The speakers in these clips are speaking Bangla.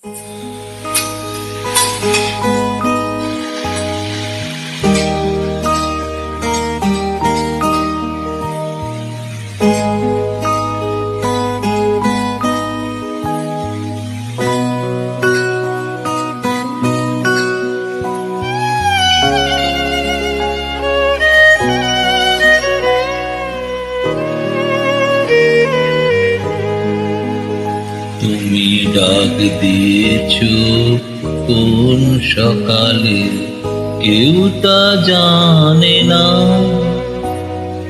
তুমি ডাক দিয়েছো কোন সকালে কেউ তা জানে না।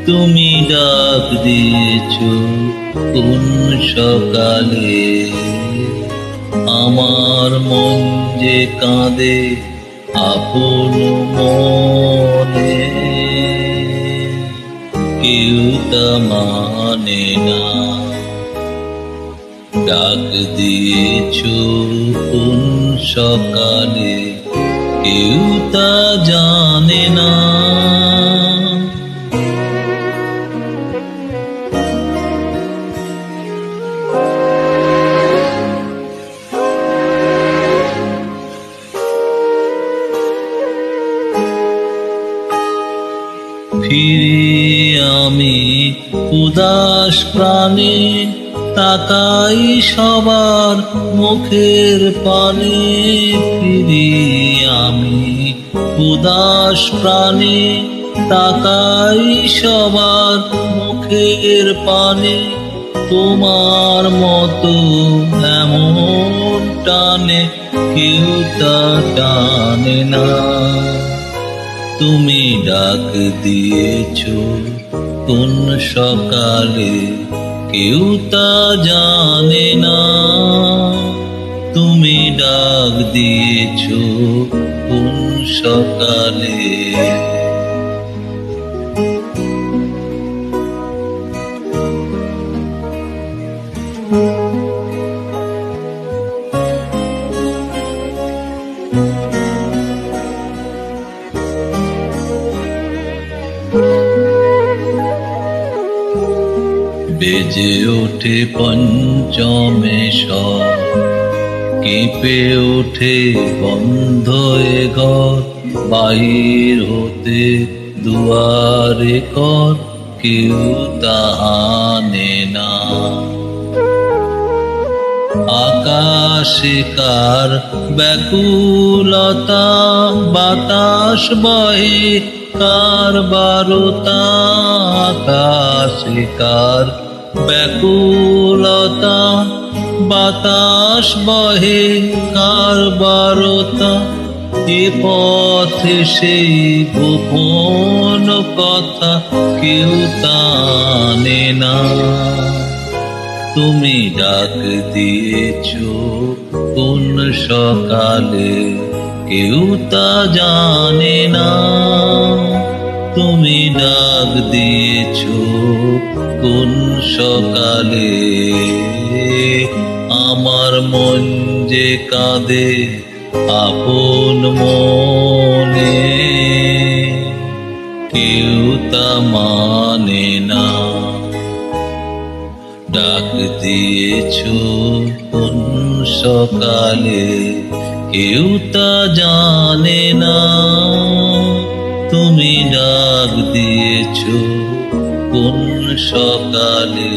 তুমি ডাক দিয়েছো কোন সকালে আমার মন যে কাঁদে আপন মনে, কেউ তা মানে না। ডাক দিয়েছো কোন সকালে কেউ তা জানে না। ফিরে আমি উদাস প্রাণে তাকাই সবার মুখের পানে। ফিরে আমি উদাস প্রাণে তাকাই সবার মুখের পানে। তোমার মতো এমন টানে কেউ তা টানে না। তুমি ডাক দিয়েছো কোন সকালে কেউ তা জানে না। তুমি ডাক দিয়েছো কোন সকালে। বেজে ওঠে পঞ্চমে স্বর, কেঁপে ওঠে বন্ধ এ ঘর। বাহির হতে দুয়ারে কর কেউ তা আনে না। আকাশে কার ব্যাকুলতা, বাতাস বহে কার বারতা। আকাশে কার ব্যাকুলতা, বাতাস বহে কার বারতা। এ পথে সেই গোপন কথা কেউ জানে না। তুমি ডাক দিয়েছো কোন সকালে কেউ তা জানে না। তুমি ডাক দিয়েছো কোন সকালে আমার মন যে কাঁদে আপন মনে, কেউ তা মানে না। ডাক দিয়েছো কোন সকালে কেউ তা জানে না। তুমি ডাক দিয়েছো কোন সকালে।